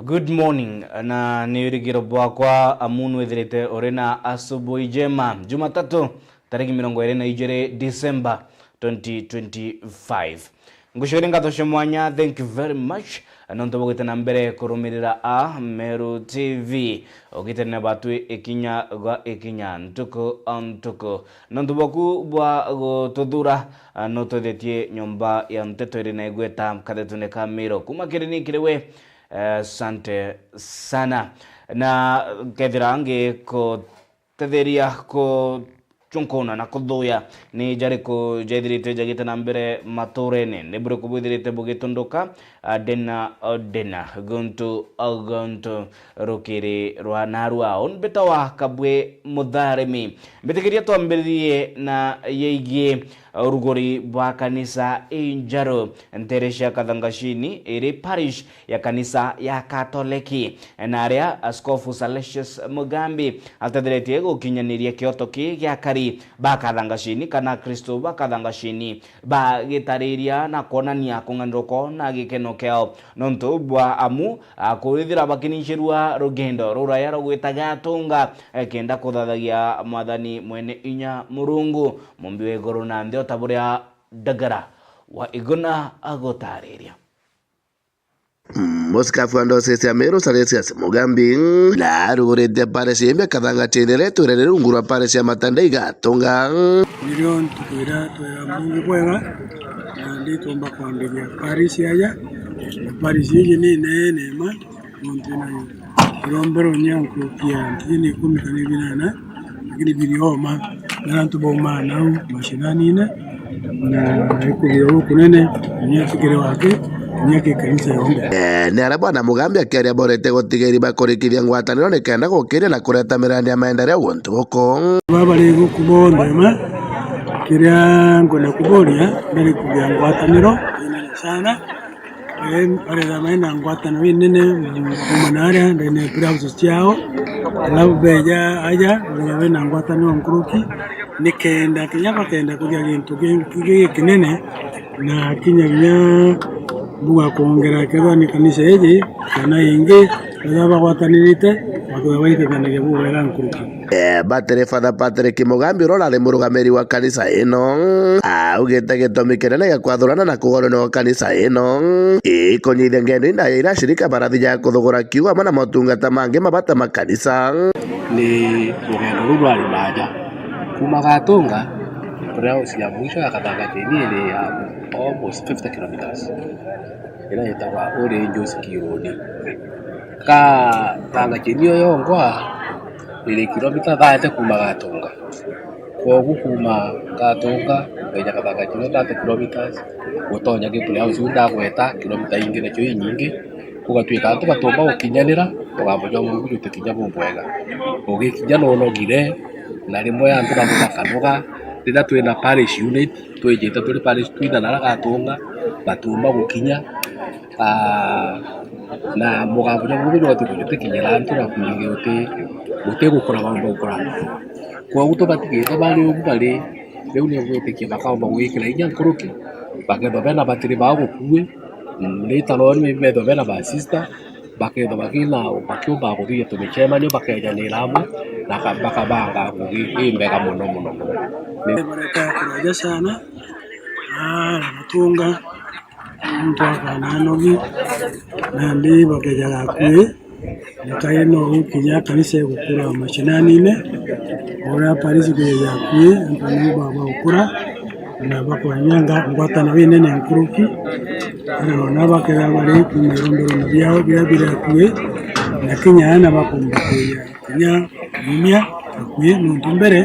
Good morning na niurigiro bwakwa amunu ethirite orena asubuhi njema Jumatatu tariki 22 December 2025 ngushore ngatoshe mwanya. Thank you very much nonto bogete na mbere kurumirira Meru TV ogitene batwe ekinya ntuko nonto boku bwa gotudura notothetie nyomba ya mteto iri na igweta kadetune ka Meru kuma kirini kirewe. Sante sana na kedirange ko tetheria ko chunkona na kudhuya ni jari ko jadirite jagita nambere maturene nebro ko budirite bugitondoka dena guntu rokere rwanarwa on betawa kabwe mudharemi betekeria to amberie na yeige urugori bwa kanisa Injaro Nteresha Kadhangashini iri parish ya kanisa ya Katoliki enaria Askofu Salesius Mugambi altadretie gukinyaniria kioto ki gya kari ba Kadhangashini kana Kristo ba Kadhangashini ba gitariria na konania kungandroko na gikeno keo nonto bwa amu akuithira bakinishirwa rugendo ruraya rugwitaga tunga kenda kuthathagia mwathani mwene inya Murungu mumbiwe goro na ndio taburia dagara wa iguna agotariria Muskafu ando sisi Meru Salesius Mugambi la rugurete paresi embe kadanga tendere turere ungura paresi matandaiga tonga milioni tukwira Mungu bwega ndi tomba kwambiria parisi aya parisi hii ni neema muntu nayo rombero nyanko pia ndini kumikani binana lakini bilioma na ntu boma na mashinani na ikubiro kunene nyafikire wake nyake kanisa yombe ne ara bwana Mugambi akere borete gotigeri bakorikithia ngwataniro ne kenda gukire na kureta mirandi ya maendeleo wontu goko baba lego kubonde ma kiria ngona kuboria ndari kubya ngwataniro sana pare da maina ngwataniro nene kumanara ndene browse chao alafu beja aja na ngwataniro nkuruki nikenda kinyaba kenda kuja gintu kinene na kinya buga kuongera kero ni kanisa hili kana ingi ndaba gwatanirite watu waite kana ya buga ya nkuruki batere Father Patrick Mugambi rora le murugameri wa kanisa ino ugete gitomi kinene gya kwathurana na kugorana wa kanisa ino ikonyithia ngendo ina ira shirika barathi ya kuthogora kiuga mana motungata mangi mabata makanisa ni rugendo rurwari baja kuma Gatunga kuria usia mwisho ya Kadhangashini ile ya almost 50 kilometers ila itakuwa ore Njosi Kironi ka Kadhangashini yo ngwa ile kilomita 30 kuma Gatunga kwa kuma Gatunga beja Kadhangashini 30 kilometers gutonya gikuria usunda gweta kilomita ingine cyo nyingi kugatwika tugatomba gukinyanira tugamboja Mungu tutikinya bumbwega ugikinya no gire na rimwe ya ntura mutakanuga rira twina parish unit twejeta turi parish twina na Gatunga batumba gukinya na mugambo na Mungu tukunyite kinyira ntura kunyige uti gukora bambo gukora kwa guto batigeta bali ubali leo ni gwitikia bakamba gwikira inya nkuruki bakenda bena batiri bago kuwe leta loni medo bena ba sister bakenda bakina bakyomba kuthia tumichemanio bakejanira amwe na bakabanga imbega muno baraka kuraja sana matunga mtu akananogi nandi bakejaga kwe nakayeno kinya kanisa gukura mashinani ne ora parisi kuja kwe mpani baba ukura na bako nyanga ngwatana winene nkuruki na bakera bari kumirombero byao byabira kwe na kinya na bakumbukia kinya mumia kwe ntumbere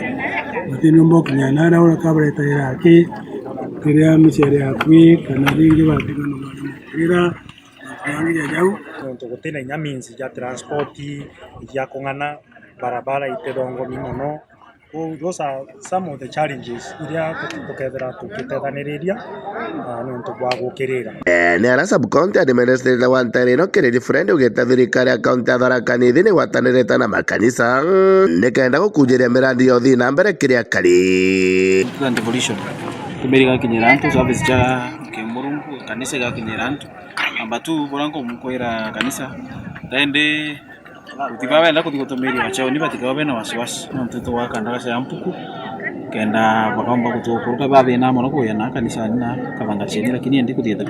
batino mbokinya na ora kabreta iraki kiria misere akwi kana ringi batino no kira yangi ya jau tugutena inya means ya transport ya kungana barabara itedongo mimono. Those are some of the challenges iria tukethera tukitethaniriria nontu bwa gukirira ne ara sub county administrator wa Ntareno kire different ugeta thirikari akaunti Tharaka Nithi ni gwatanirite na makanisa nikenda gukunjiria mirandi yothi na mbere kiria kari devolution kumeriga kinyerantu service cha Kemurungu kanisa ga kinyerantu ambatu borango mukwera kanisa Tende utikaenda kutikotomeria wachao ni batikawe na wasiwasi na mtoto wa kandaka sa ampuku kenda bakamba kutokuruka babe na mono ko yana kanisa na kabanga cheni lakini ndi kutieta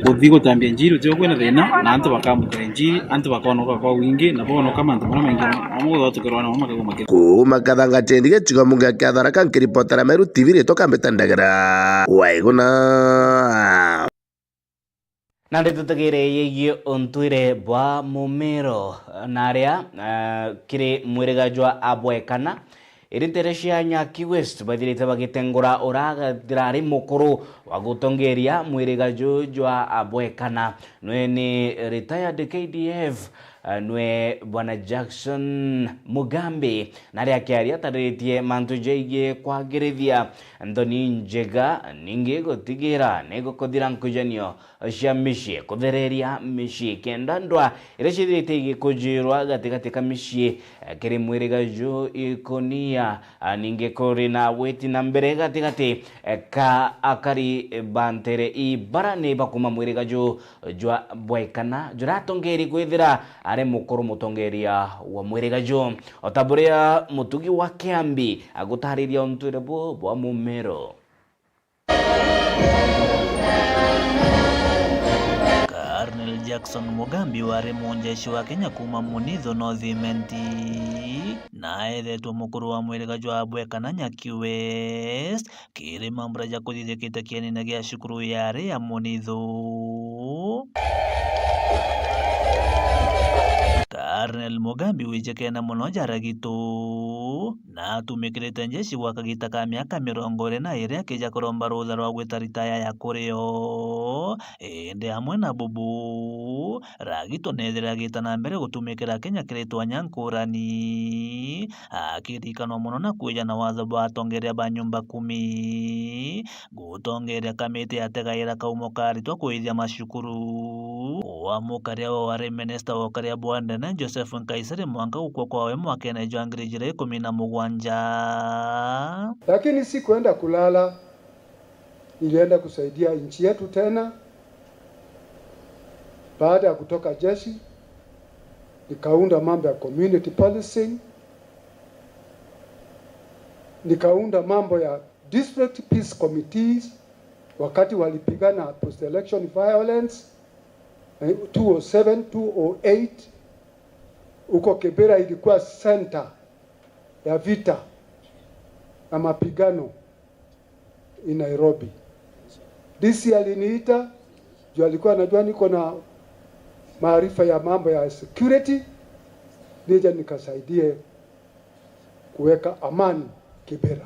kuthiko tambia njiri utyo kwena thina na antu bakambuka njiri antu bakono kwa wingi na bono kama antu mara maingi amu watukerwa na mama kagoma kuma kathanga tendi getigo munga kathara kankiripotera Meru TV ritoka mbetandagera waiguna na nditutagire yegie ontwire bwa mumero naria kiri mwirigajwa abwekana iritere Nyaki West bathirite bagitengura uragatira mukuru wa gutongeria mwirigaju jwa abwekana nwe ni retired KDF nwe bwana Jackson Mugambi naria akiaria taritie mantu jeige kwagirithia Anthony Njega ninge gotigira nego kodira nkujanio cia mishie kuthereria mishie kenda ndwa ireshithite igikujirwa gatika mishie kiri mwirigaju ikonia ninge kuri na weti na mbere gatigati ka akari bantere ibarani bakuma mwirigaju jwa bwekana juratongeri kwithira are mukuru mutongeria wa mwirigaju otaburia mutugi wa Kiambi agutariria ontwire bwa mumero Colonel Jackson Mugambi wari munjeshi wa Kenya kuma Munitho Northimenti na ethetwo mukuru wa mwirigaju wa Bwekana Nyaki West kiri mambura ja kuthithikite kienine gia cukuru yari ya Munitho. Colonel Mugambi wichekena muno jaragitu na atumikirite njeshi gwa kagita ka miaka 22 akija kuromba rutha rwa gwita ritaya ya kurio indi hamwe na bubu ragito nethira gita na mbere gutumikira Kenya kiritwa nyankurani akirikanwa muno na kuja na watho bwa atongeria ba nyumba 10 gutongeria kamiti yategaira kaumo karitwa kuithia macukuru wa mukaria wa wari minister wa karia bwande na Joseph Nkaisere mwanga ukwa kwawe mwakene jangirejire 17. Lakini si kuenda kulala, nilienda kusaidia nchi yetu tena. Baada ya kutoka jeshi, nikaunda mambo ya community policing, nikaunda mambo ya district peace committees wakati walipigana post election violence 207 208 uko Kibera ilikuwa center ya vita na mapigano in Nairobi. DC aliniita juu alikuwa anajua niko na maarifa ya mambo ya security, nije nikasaidie kuweka amani Kibera.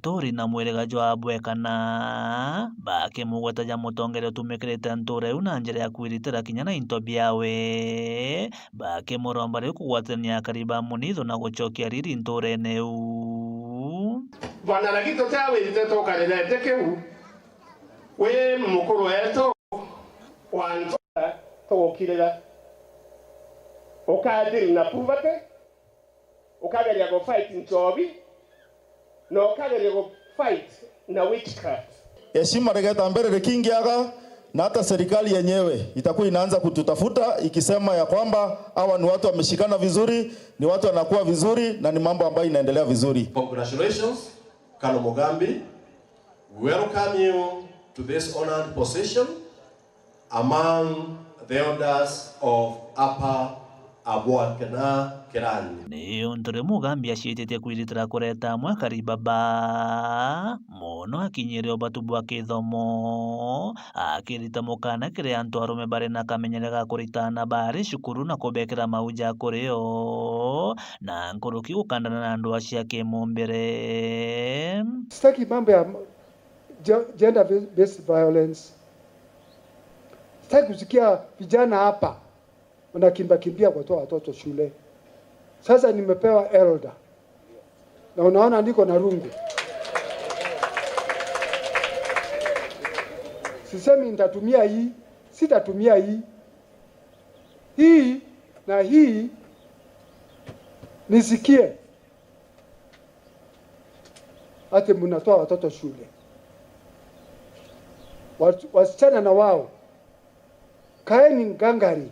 Tori na mwirigaju wa Bwekana bake mugwetaja mutongere utumikirite nture una njira ya kwiritira kinya na into biawe bake muromba ri kugwatania kariba Munitho na gucokia riri nture neu bwana ragito tawe iteto karelete keu we mukuru wetu wanto tokirira okadiri na puvate okageria go fight nchobi no kageria go fight na witchcraft. Heshima regeta mbele rekingiaga na hata serikali yenyewe itakuwa inaanza kututafuta ikisema ya kwamba hawa ni watu wameshikana vizuri, ni watu wanakuwa vizuri na ni mambo ambayo inaendelea vizuri. Congratulations Colonel Mugambi. Welcome you to this honored position among the elders of Upper Abwekana Kirani. Ni ontore Mugambi ashitete kwiritira kureta mwakari baba mono akinyere obatu bwa kithomo akirita mukana kire antu arume bare na kamenyere ga kuritana bare cukuru na kubekera mauja kurio na nkuruki gukandana na andu acia kimumbere. Sitaki mambo ya gender based violence. Sitaki kusikia vijana hapa wanakimbia kutoa watoto shule. Sasa nimepewa elder na unaona niko na rungu. Sisemi nitatumia hii, sitatumia hii. Hii na hii nisikie. Ate mnatoa watoto shule. Wasichana na wao kaeni ngangari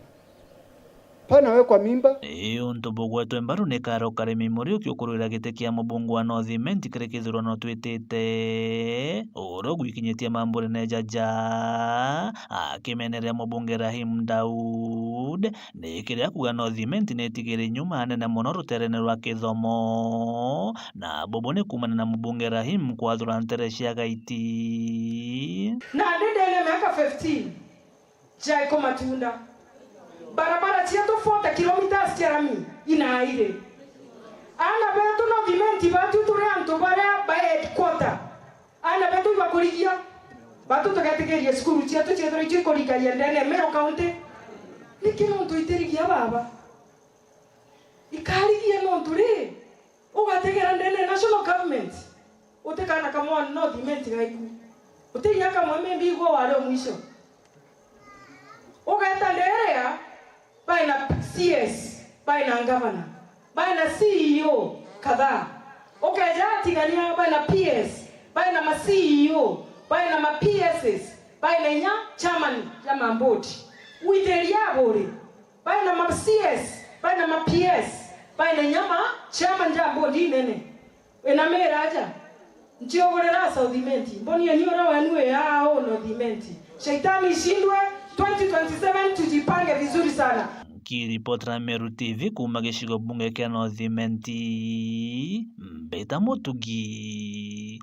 pana wekwa mimba. Untu bugwetwe mbaru ni Karo Karemi Muri ukiukurwira gite kia mubungu wa North Imenti kire kithurano twitite uro gwikinyitie mambure ne jaja akimenerea mubunge Rahim Daud ni kiria kuga North Imenti netigire nyuma nene muno ruterene rwa kithomo na bobo ni kumana na mubunge Rahim kwathura ntere cia gaiti na ndendele miaka 15 jaiko matunda barabara cia tofauti kilometers kiarami inaire ana betu no vimenti batu turi antu bara by headquarter ana betu bakurigia batu tugategeria skuru cia tu cia turi chikoriga yendene Meru County nikino ntuitirigia baba ikarigia no turi ugategera ndene national government utekana kama no vimenti gaiku utinya kama membi go wale mwisho ugaeta nderea baina CS, baina governor, baina CEO kadhaa. Ukaja tigania baina PS, baina ma CEO, baina ma PSs, baina nya chairman ya mambodi. Uiteria bore. Baina ma CS, baina ma PS, baina nya ma chairman ya bodi nene. Ena meraja. Nchiogorera South Imenti. Mboni yanyora wanue hao North Imenti. Shaitani shindwe 2027 tujipange vizuri sana. Kiripotera Meru TV kuma gicigo bunge kia North Imenti Mbeta Mutugi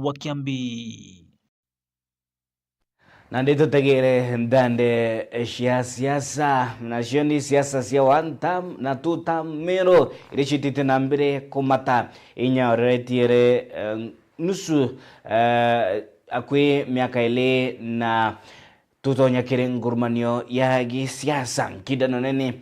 wa Kiambi na nditutegere ndande cia siasa nacio ni siasa cia one term na two term Meru iricitite na mbere kumata inyoretiere nusu akwi miaka ile na tutonya kire ngurumanio ya gisiasa kidano nene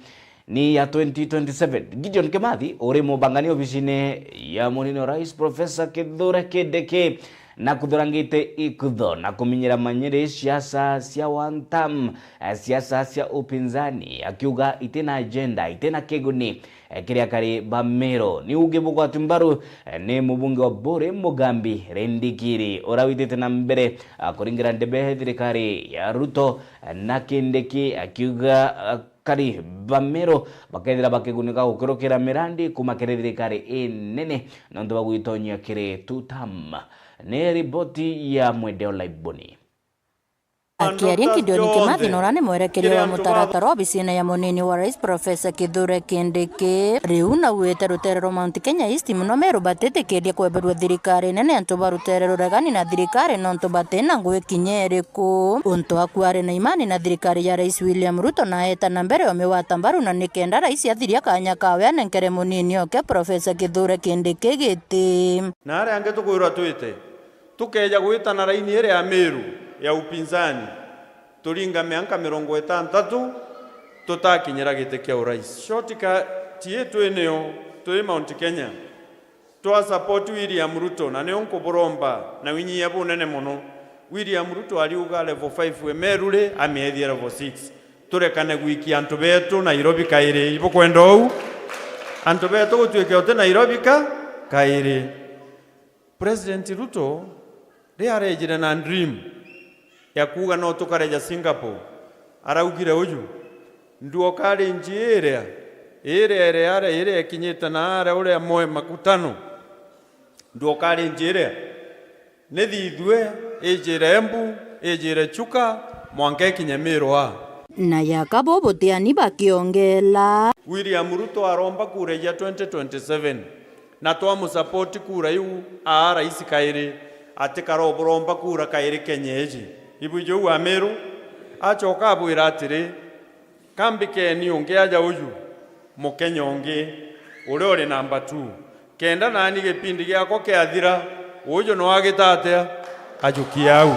ni ya 2027. Gideon Kimathi uri mubangani obicine ya munini wa rais Professor Kithure Kindiki na kuthurangite ikutho na kuminyira manyire siasa cia one term, siasa cia upinzani akiuga itena agenda itena kiguni kiria kari Bamero ni uge bugwati mbaru ni mubunge wa Bore Mugambi Rendikiri urawitite na mbere kuringira ndebe thirikari ya Ruto na Kindiki akiuga kari Bamero bakethira bakigunika gukurukira mirandi kumakire thirikari inene na ndo bagwitonya kire tutam ni riboti ya Mwendeo Laiboni. Akiaria Gideon Kimathi norane mwerekerio wa mutaratara obicine ya munini wa rais Professor Kithure Kindiki riu na wete ruterero Mount Kenya East muno Meru batitikiria kweberwa thirikari nene antu baruterero regani na thirikari nontu batena ngwe kinyeriku untu akware na imani na thirikari ya rais William Ruto na eta na mbere omewata mbaru na nikenda rais athiria kanya kawe anenkere munini oke Professor Kithure Kindiki giti na aria ange tukwirwa twite tukeja gwitana raini ere ya Meru ya upinzani turinga miaka 60 tutakinyira gite kia urais shotika tietu eneo tuli Mount Kenya twa support William Ruto na ne onko boromba na winyi yabu nene muno William Ruto aliuga level 5 we Merule amiethia level 6 turekane gwiki antu betu Nairobi kaire ibo kwendo antu betu gutwike ote Nairobi kaire President Ruto arejire na dream ya kuga no tukareja Singapore araugire uju nduo kari njierea ere kinyita na ara ure moe makutano nduo kari njierea ne thithwe ejire Embu ejire Chuka mwange kinyamirwa na yakabo botiani bakiongela William Ruto aromba kureja 2027 na twa support kura yu a rais kaire atikaro boromba kura kaire kenyeji ibujo wa Meru achoka abwira atiri kambike ni onge aja uju mukenya onge uri number 2 kenda nani gipindi gyako kiathira ujo no agitate ajukiau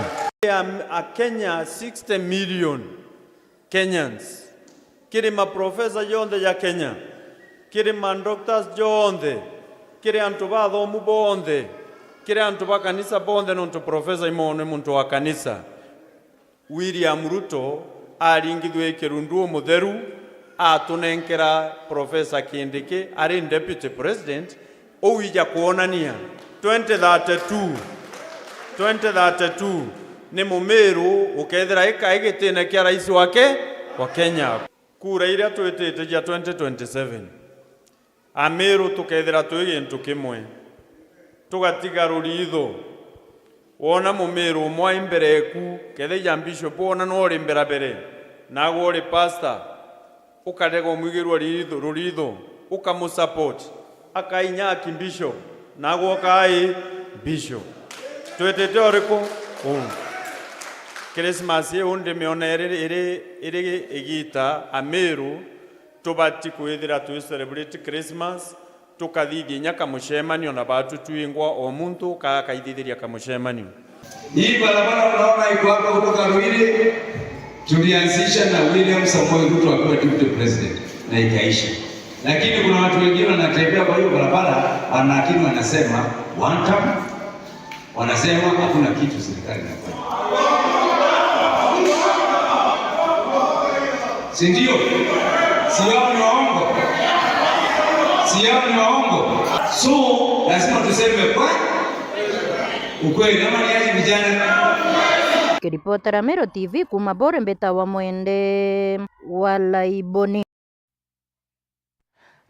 a Kenya 60 million Kenyans kiri ma professor jonde ya Kenya kiri ma doctors jonde kiri antu bathomu bonde kiri antu ba kanisa bonde nonto professor imone muntu wa kanisa William Ruto aringithwe kirundu mutheru atunenkera Professor Kindiki ari deputy president owija kuonania 2032 ni mumeru ukethira ikaigitine kia rais wake wa Kenya kura iria twitite ja 2027 Ameru tukethira twi gintu kimwe tugatiga ruritho wona mumeru umwe imbere ku kethe ja bishop wona no ri mbere nago ri pastor ukarego mwigirwa ruritho ukamusupport akainya ki bishop nago kai bishop twitite oriko Christmas ye unde meona ere egita Ameru tubati kwithira tu celebrate Christmas tukathithia nyaka mushemanio na batu tuingwa o muntu kaithithiria kamushemanio. Hii barabara unaona iko hapa kutoka Ruiri tulianzisha na William Samoei Ruto akiwa deputy president na ikaisha, lakini kuna watu wengine wanatembea kwa hiyo barabara lakini wanasema one time, wanasema hakuna kitu serikali inafanya, si ndio? Sio ni waongo. So lazima tuseme kwa ukweli kama ni hali vijana. Kiripotera Meru TV kuma Bore Mbeta wa Mwende Walaiboni.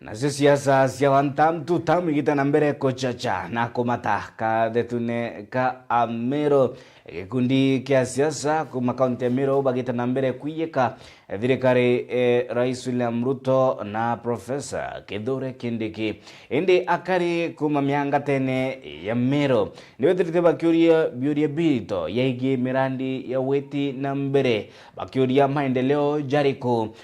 Nacio siasa cia wantamtu tamu igita na mbere kochacha na komata ka detune ka Ameru gikundi kia siasa kuma kaunti ya Meru bagita na mbere kuyeka thirikari Rais William Ruto na Profesa Kithure Kindiki indi akari kuma mianga tene ya Meru niwetirite bakiuria biuria bito yaigi mirandi ya weti na mbere bakiuria maendeleo jariku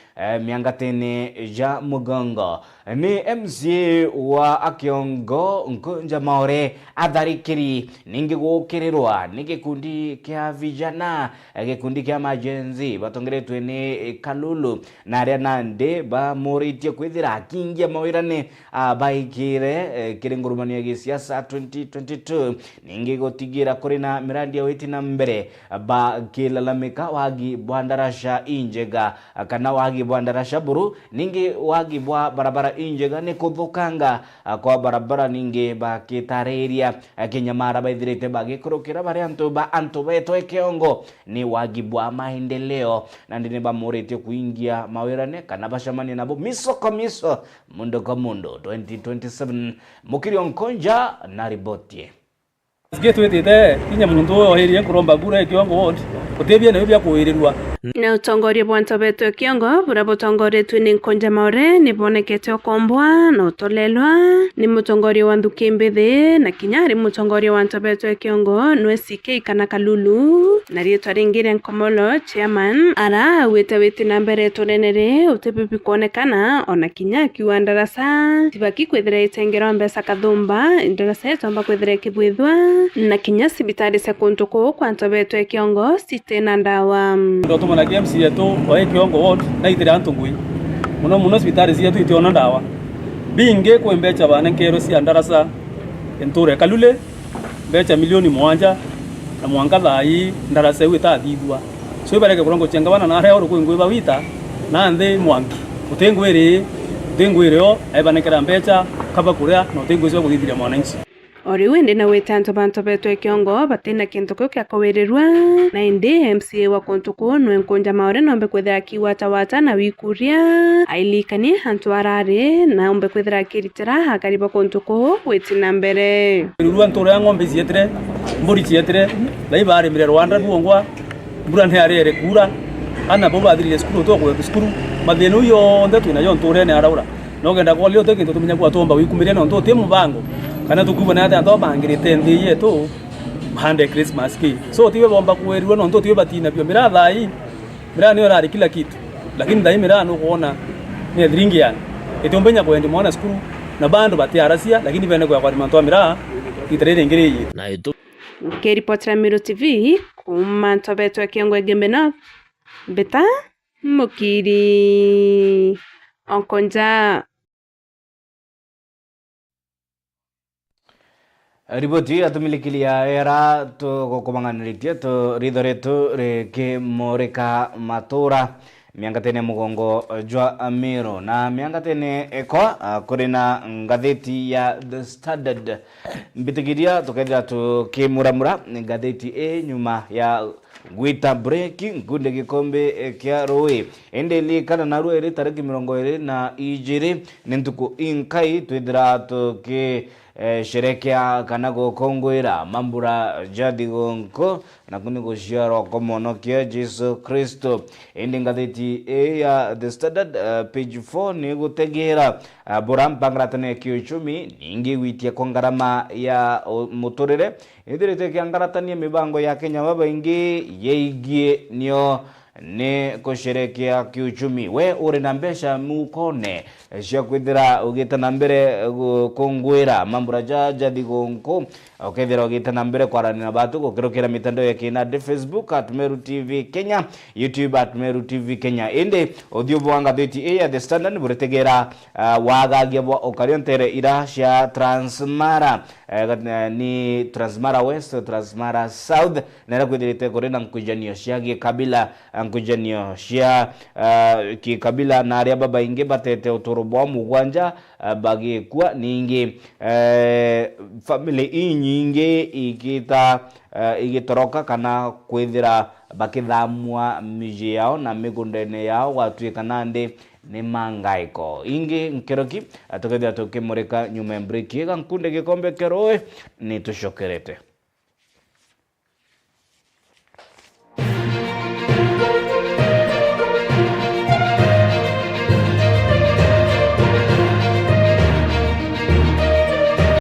mianga tene ja Mugongo ni MCA wa Akiongo Nkunja Maore atharikiri ningi gukirirwa ni gikundi kia vijana gikundi kia majenzi batongeretwe ni Kalulu na aria nande ba moritie kwithira kingia mawirane baikire kirengurumania gi siasa 2022 ningi gotigira kuri na mirandi ya weti na mbere ba kilalamika wagi bwandarasha injega kana wagi bwandarasha buru ningi wagi bwa barabara injega ni kuthukanga kwa barabara ningi ba kitareria kinyamara baithirite bagikurukira bari antu betwe Kiongo ni wagi bwa maendeleo na ndine ba morete kuingia mawirane kana bashamani nabo miso kwa miso mundo kwa mundo 2027 Mukirio Nkonja na ribotie Sigetu etete kinya muntu ohirie kuromba gura Kiongo wondi utebie na bya kuwirirwa na utongoria bwa ntobeto ya Kiongo bura butongoretwe ni Nkonja Maore ni bonekete okombwa na utolelwa ni mutongoria wa Ndukimbithi na kinyari mutongoria wa ntobeto ya Kiongo nwe CK kana Kalulu na rietwa ringire Nkomolo chairman ara wete na mbere tonenere utepipi kuonekana ona kinya kiwa ndarasa tibaki kwethira itengero mbesa kathumba ndarasa tomba kwethira kibwithwa na kinya sibitari sekuntuko kwa ntobeto ya Kiongo sitena ndawa na KMC yetu wa Kiongo ward na itira antungui muno hospitali cia tu itiona ndawa binge kwembecha bana kero cia ndarasa enture Kalule becha milioni 1 na mwanga thai ndarasa wita thithwa so ibareke kurongo chenga bana na reo ruko ba wita na nde mwangi utengwire aibanekera mbecha kaba kuria no tengwizwa kuthithira mwananchi ori wende na wetanto banto beto Kiongo batena kintu kyo kya kawererwa na inde MCA wa kontuko no Nkonja Maore nombe kwethira kiwata na wikuria ailikani hantu arare na ombe kwethira kiritira hakariba kontuko wetina mbere ruwa ntore ngombe cietre mburi cietre baibare mire Rwanda ruongwa mbura ntiarere kura ana bo bathirire skuru to kwa skuru matheno yo ndetu na yo ntore ne araura no genda kwa lio tekinto tumenya kwa tomba wikumiria no nto temu bango kana tukubona ata ndo bangirite ndi yetu hande Christmas ki so tiwe bomba kuwerirwa no ndo tiwe batina pio miratha hii mira ni orari kila kitu lakini ndai mira no kuona ni dringian etombenya kwa ndi mwana skuru na bando batiarasia lakini bene kwa manto mira itrere ngiri na eto Kiripotera Meru TV kuma ntobeto ya Kiongo Egembena beta Mukiri Nkonja riboti atumilikilia era to kokomanganiritie to ridoretu reke moreka matura miangatene mugongo jwa Meru na miangatene ekwa kuri na ngatheti ya The Standard mbitigiria tukethira tukimuramura ngatheti nyuma ya gwita break nkunde gikombe kia roe ende likana na ruere tariki 22 nintuku inkai twithira tuki sherekea kana gukongwira mambura jadi gonko na kuni gushiaro komonokia Jesu Kristo ende ngatheti ya The Standard page 4 ni gutegera boram pangratane kiuchumi ningi witia kongarama ya muturire ithirite kiangaratania mibango ya Kenya baba ingi yeigie nio ni kusherekea kiuchumi we uri na mbesha mukone cia kwithira ugita na mbere kongwira mambura jadi gonko ukethira ugita na mbere kwarana na batu gukirukira mitandao ya kinade Facebook @Meru TV Kenya, YouTube @Meru TV Kenya ende odhiobwanga theti ya The Standard buretegera wagagia bwa okariontere ira cia Transmara ni Transmara West, Transmara South na kwithirite korena nkujanio cia gikabila nkujanio cia kikabila na aria baba inge batete utoro bwa mugwanja bagikwa ningi family inyingi igitoroka kana kwithira bakithamwa miji yao na migundene yao watuika nande ni mangaiko ingi nkeroki atukethia tukimurika nyuma break nkunde gikombe keroe ni tushokerete.